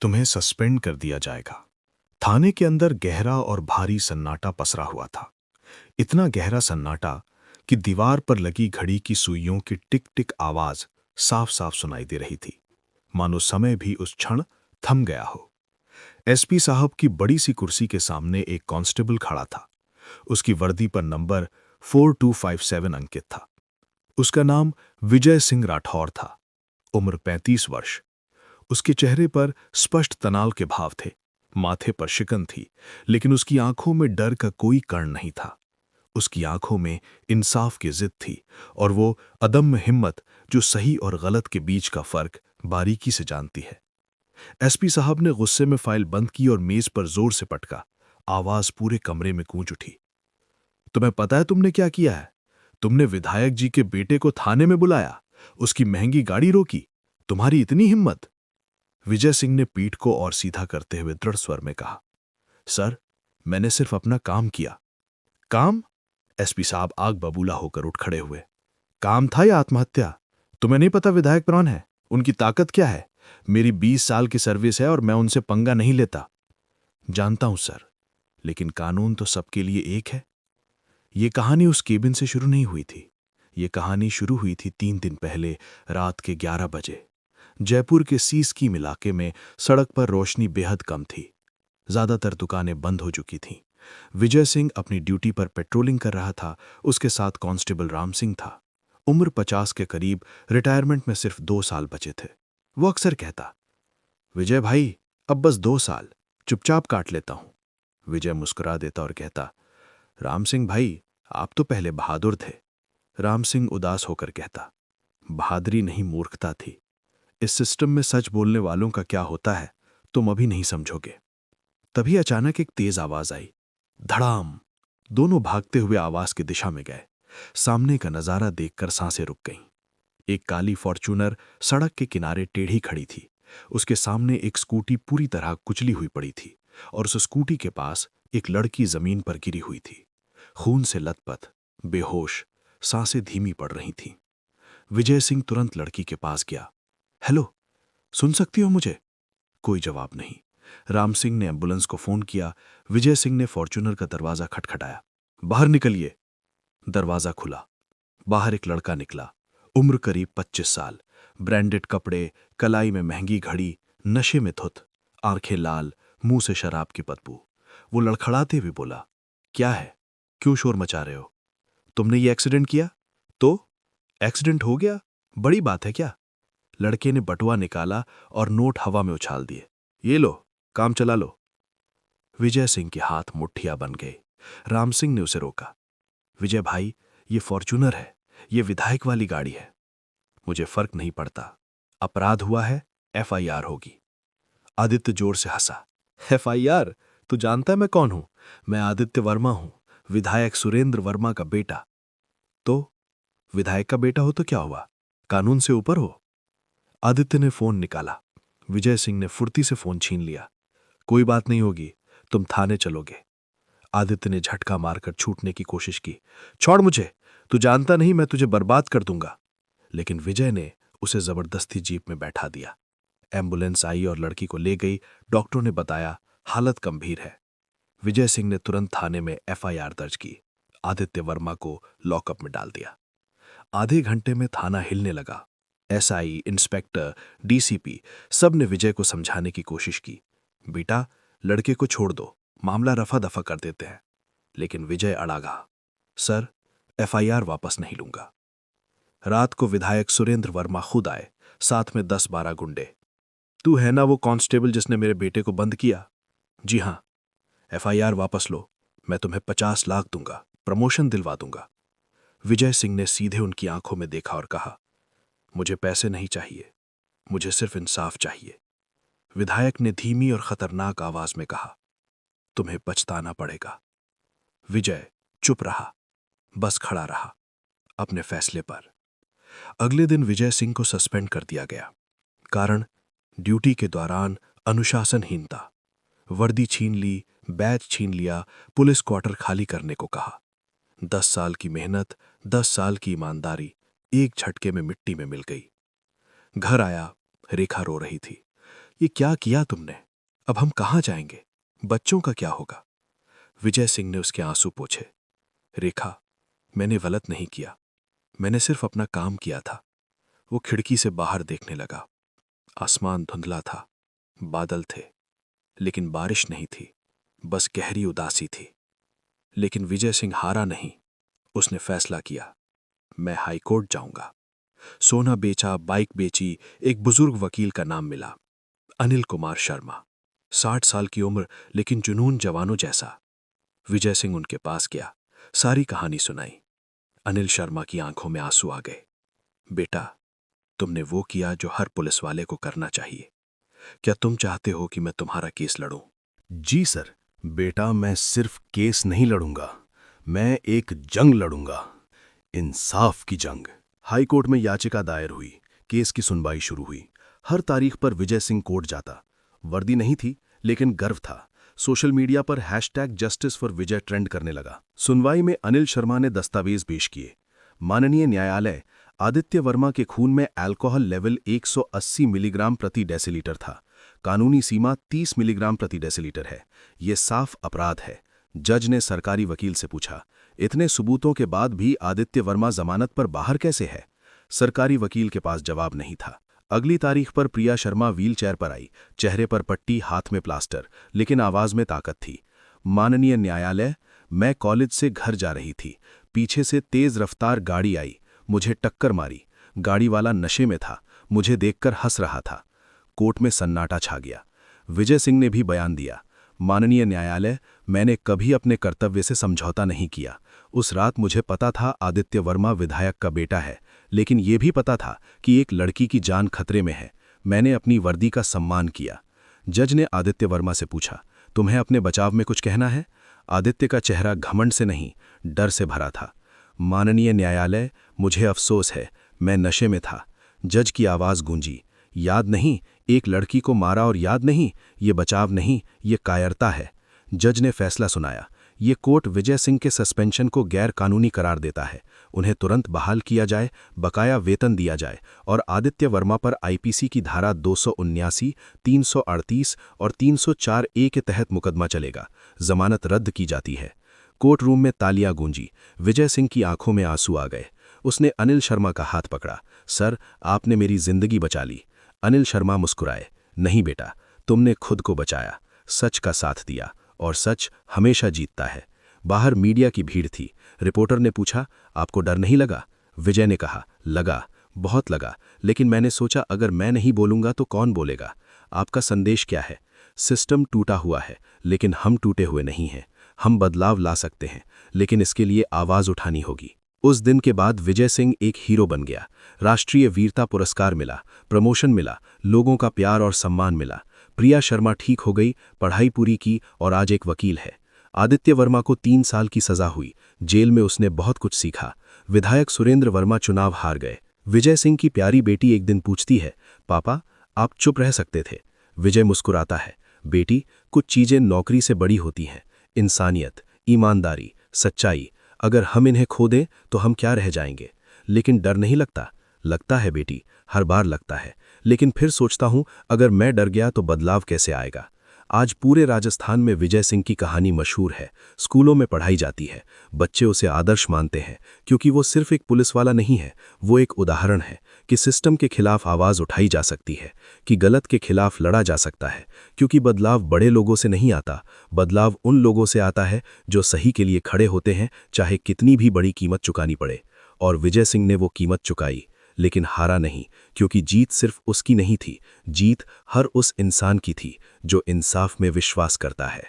तुम्हें सस्पेंड कर दिया जाएगा। थाने के अंदर गहरा और भारी सन्नाटा पसरा हुआ था। इतना गहरा सन्नाटा कि दीवार पर लगी घड़ी की सुइयों की टिक टिक आवाज साफ साफ सुनाई दे रही थी, मानो समय भी उस क्षण थम गया हो। एसपी साहब की बड़ी सी कुर्सी के सामने एक कांस्टेबल खड़ा था। उसकी वर्दी पर नंबर 4257 अंकित था। उसका नाम विजय सिंह राठौर था। उम्र 35 वर्ष। उसके चेहरे पर स्पष्ट तनाव के भाव थे। माथे पर शिकन थी, लेकिन उसकी आंखों में डर का कोई कण नहीं था। उसकी आंखों में इंसाफ की जिद थी और वो अदम्य हिम्मत जो सही और गलत के बीच का फर्क बारीकी से जानती है। एसपी साहब ने गुस्से में फाइल बंद की और मेज पर जोर से पटका। आवाज पूरे कमरे में गूंज उठी। तुम्हें पता है तुमने क्या किया है? तुमने विधायक जी के बेटे को थाने में बुलाया, उसकी महंगी गाड़ी रोकी। तुम्हारी इतनी हिम्मत? विजय सिंह ने पीठ को और सीधा करते हुए दृढ़ स्वर में कहा, सर, मैंने सिर्फ अपना काम किया। काम? एसपी साहब आग बबूला होकर उठ खड़े हुए। काम था या आत्महत्या? तुम्हें नहीं पता विधायक कौन है, उनकी ताकत क्या है? मेरी 20 साल की सर्विस है और मैं उनसे पंगा नहीं लेता। जानता हूं सर, लेकिन कानून तो सबके लिए एक है। यह कहानी उस केबिन से शुरू नहीं हुई थी। यह कहानी शुरू हुई थी 3 दिन पहले रात के 11 बजे। जयपुर के सीस्कीम इलाके में सड़क पर रोशनी बेहद कम थी। ज्यादातर दुकानें बंद हो चुकी थीं। विजय सिंह अपनी ड्यूटी पर पेट्रोलिंग कर रहा था। उसके साथ कांस्टेबल राम सिंह था। उम्र 50 के करीब, रिटायरमेंट में सिर्फ 2 साल बचे थे। वो अक्सर कहता, विजय भाई, अब बस 2 साल, चुपचाप काट लेता हूं। विजय मुस्कुरा देता और कहता, राम सिंह भाई, आप तो पहले बहादुर थे। राम सिंह उदास होकर कहता, बहादुरी नहीं, मूर्खता थी। इस सिस्टम में सच बोलने वालों का क्या होता है तुम अभी नहीं समझोगे। तभी अचानक एक तेज आवाज आई। धड़ाम। दोनों भागते हुए आवाज की दिशा में गए। सामने का नजारा देखकर सांसें रुक गईं। एक काली फॉर्च्यूनर सड़क के किनारे टेढ़ी खड़ी थी। उसके सामने एक स्कूटी पूरी तरह कुचली हुई पड़ी थी और उस स्कूटी के पास एक लड़की जमीन पर गिरी हुई थी, खून से लथपथ, बेहोश, सांसें धीमी पड़ रही थीं। विजय सिंह तुरंत लड़की के पास गया। हेलो, सुन सकती हो मुझे? कोई जवाब नहीं। राम सिंह ने एम्बुलेंस को फोन किया। विजय सिंह ने फॉर्च्यूनर का दरवाजा खटखटाया। बाहर निकलिए। दरवाजा खुला। बाहर एक लड़का निकला। उम्र करीब 25 साल। ब्रांडेड कपड़े, कलाई में महंगी घड़ी, नशे में धुत, आंखें लाल, मुंह से शराब की बदबू। वो लड़खड़ाते हुए बोला, क्या है? क्यों शोर मचा रहे हो? तुमने ये एक्सीडेंट किया? तो एक्सीडेंट हो गया, बड़ी बात है क्या? लड़के ने बटुआ निकाला और नोट हवा में उछाल दिए। ये लो, काम चला लो। विजय सिंह के हाथ मुट्ठियां बन गए। राम सिंह ने उसे रोका। विजय भाई, ये फॉर्च्यूनर है, ये विधायक वाली गाड़ी है। मुझे फर्क नहीं पड़ता। अपराध हुआ है, एफआईआर होगी। आदित्य जोर से हंसा। एफआईआर? तू जानता है मैं कौन हूं? मैं आदित्य वर्मा हूं, विधायक सुरेंद्र वर्मा का बेटा। तो विधायक का बेटा हो तो क्या हुआ, कानून से ऊपर हो? आदित्य ने फोन निकाला। विजय सिंह ने फुर्ती से फोन छीन लिया। कोई बात नहीं होगी, तुम थाने चलोगे। आदित्य ने झटका मारकर छूटने की कोशिश की। छोड़ मुझे, तू जानता नहीं मैं तुझे बर्बाद कर दूंगा। लेकिन विजय ने उसे जबरदस्ती जीप में बैठा दिया। एम्बुलेंस आई और लड़की को ले गई। डॉक्टरों ने बताया हालत गंभीर है। विजय सिंह ने तुरंत थाने में एफआईआर दर्ज की। आदित्य वर्मा को लॉकअप में डाल दिया। आधे घंटे में थाना हिलने लगा। एसआई, इंस्पेक्टर, डीसीपी सब ने विजय को समझाने की कोशिश की। बेटा, लड़के को छोड़ दो, मामला रफा दफा कर देते हैं। लेकिन विजय अड़ा रहा। सर, एफआईआर वापस नहीं लूंगा। रात को विधायक सुरेंद्र वर्मा खुद आए, साथ में 10-12 गुंडे। तू है ना वो कांस्टेबल जिसने मेरे बेटे को बंद किया? जी हां। एफआईआर वापस लो, मैं तुम्हें 50 लाख दूंगा, प्रमोशन दिलवा दूंगा। विजय सिंह ने सीधे उनकी आंखों में देखा और कहा, मुझे पैसे नहीं चाहिए, मुझे सिर्फ इंसाफ चाहिए। विधायक ने धीमी और खतरनाक आवाज में कहा, तुम्हें पछताना पड़ेगा। विजय चुप रहा, बस खड़ा रहा अपने फैसले पर। अगले दिन विजय सिंह को सस्पेंड कर दिया गया। कारण, ड्यूटी के दौरान अनुशासनहीनता। वर्दी छीन ली, बैच छीन लिया, पुलिस क्वार्टर खाली करने को कहा। 10 साल की मेहनत, 10 साल की ईमानदारी एक झटके में मिट्टी में मिल गई। घर आया, रेखा रो रही थी। ये क्या किया तुमने? अब हम कहाँ जाएंगे? बच्चों का क्या होगा? विजय सिंह ने उसके आंसू पोंछे। रेखा, मैंने गलत नहीं किया। मैंने सिर्फ अपना काम किया था। वो खिड़की से बाहर देखने लगा। आसमान धुंधला था, बादल थे, लेकिन बारिश नहीं थी, बस गहरी उदासी थी। लेकिन विजय सिंह हारा नहीं। उसने फैसला किया, मैं हाईकोर्ट जाऊंगा। सोना बेचा, बाइक बेची, एक बुजुर्ग वकील का नाम मिला, अनिल कुमार शर्मा। 60 साल की उम्र, लेकिन जुनून जवानों जैसा। विजय सिंह उनके पास गया, सारी कहानी सुनाई। अनिल शर्मा की आंखों में आंसू आ गए। बेटा, तुमने वो किया जो हर पुलिस वाले को करना चाहिए। क्या तुम चाहते हो कि मैं तुम्हारा केस लड़ूं? जी सर। बेटा, मैं सिर्फ केस नहीं लड़ूंगा, मैं एक जंग लड़ूंगा, इंसाफ की जंग। हाईकोर्ट में याचिका दायर हुई, केस की सुनवाई शुरू हुई। हर तारीख पर विजय सिंह कोर्ट जाता। वर्दी नहीं थी, लेकिन गर्व था। सोशल मीडिया पर #जस्टिस फॉर विजय ट्रेंड करने लगा। सुनवाई में अनिल शर्मा ने दस्तावेज पेश किए। माननीय न्यायालय, आदित्य वर्मा के खून में अल्कोहल लेवल 180 मिलीग्राम प्रति डेसीलीटर था। कानूनी सीमा 30 मिलीग्राम प्रति डेसीलीटर है। ये साफ अपराध है। जज ने सरकारी वकील से पूछा, इतने सबूतों के बाद भी आदित्य वर्मा जमानत पर बाहर कैसे है? सरकारी वकील के पास जवाब नहीं था। अगली तारीख पर प्रिया शर्मा व्हीलचेयर पर आई, चेहरे पर पट्टी, हाथ में प्लास्टर, लेकिन आवाज में ताकत थी। माननीय न्यायालय, मैं कॉलेज से घर जा रही थी। पीछे से तेज रफ्तार गाड़ी आई, मुझे टक्कर मारी। गाड़ी वाला नशे में था, मुझे देखकर हंस रहा था। कोर्ट में सन्नाटा छा गया। विजय सिंह ने भी बयान दिया, माननीय न्यायालय, मैंने कभी अपने कर्तव्य से समझौता नहीं किया। उस रात मुझे पता था आदित्य वर्मा विधायक का बेटा है, लेकिन यह भी पता था कि एक लड़की की जान खतरे में है। मैंने अपनी वर्दी का सम्मान किया। जज ने आदित्य वर्मा से पूछा, तुम्हें अपने बचाव में कुछ कहना है? आदित्य का चेहरा घमंड से नहीं, डर से भरा था। माननीय न्यायालय, मुझे अफसोस है, मैं नशे में था। जज की आवाज गूंजी, याद नहीं, एक लड़की को मारा और याद नहीं, ये बचाव नहीं, ये कायरता है। जज ने फैसला सुनाया, ये कोर्ट विजय सिंह के सस्पेंशन को गैर कानूनी करार देता है। उन्हें तुरंत बहाल किया जाए, बकाया वेतन दिया जाए और आदित्य वर्मा पर आईपीसी की धारा 279, 338 और 304A के तहत मुकदमा चलेगा। जमानत रद्द की जाती है। कोर्ट रूम में तालियां गूंजी। विजय सिंह की आंखों में आंसू आ गए। उसने अनिल शर्मा का हाथ पकड़ा, सर, आपने मेरी जिंदगी बचा ली। अनिल शर्मा मुस्कुराए, नहीं बेटा, तुमने खुद को बचाया, सच का साथ दिया, और सच हमेशा जीतता है। बाहर मीडिया की भीड़ थी। रिपोर्टर ने पूछा, आपको डर नहीं लगा? विजय ने कहा, लगा, बहुत लगा, लेकिन मैंने सोचा अगर मैं नहीं बोलूंगा तो कौन बोलेगा। आपका संदेश क्या है? सिस्टम टूटा हुआ है, लेकिन हम टूटे हुए नहीं हैं। हम बदलाव ला सकते हैं, लेकिन इसके लिए आवाज उठानी होगी। उस दिन के बाद विजय सिंह एक हीरो बन गया। राष्ट्रीय वीरता पुरस्कार मिला, प्रमोशन मिला, लोगों का प्यार और सम्मान मिला। प्रिया शर्मा ठीक हो गई, पढ़ाई पूरी की और आज एक वकील है। आदित्य वर्मा को 3 साल की सजा हुई। जेल में उसने बहुत कुछ सीखा। विधायक सुरेंद्र वर्मा चुनाव हार गए। विजय सिंह की प्यारी बेटी एक दिन पूछती है, पापा, आप चुप रह सकते थे? विजय मुस्कुराता है, बेटी, कुछ चीजें नौकरी से बड़ी होती हैं। इंसानियत, ईमानदारी, सच्चाई। अगर हम इन्हें खो दें तो हम क्या रह जाएंगे? लेकिन डर नहीं लगता? लगता है बेटी, हर बार लगता है, लेकिन फिर सोचता हूं अगर मैं डर गया तो बदलाव कैसे आएगा? आज पूरे राजस्थान में विजय सिंह की कहानी मशहूर है। स्कूलों में पढ़ाई जाती है। बच्चे उसे आदर्श मानते हैं, क्योंकि वो सिर्फ एक पुलिस वाला नहीं है, वो एक उदाहरण है कि सिस्टम के खिलाफ आवाज उठाई जा सकती है, कि गलत के खिलाफ लड़ा जा सकता है, क्योंकि बदलाव बड़े लोगों से नहीं आता, बदलाव उन लोगों से आता है जो सही के लिए खड़े होते हैं, चाहे कितनी भी बड़ी कीमत चुकानी पड़े। और विजय सिंह ने वो कीमत चुकाई, लेकिन हारा नहीं, क्योंकि जीत सिर्फ उसकी नहीं थी, जीत हर उस इंसान की थी जो इंसाफ में विश्वास करता है।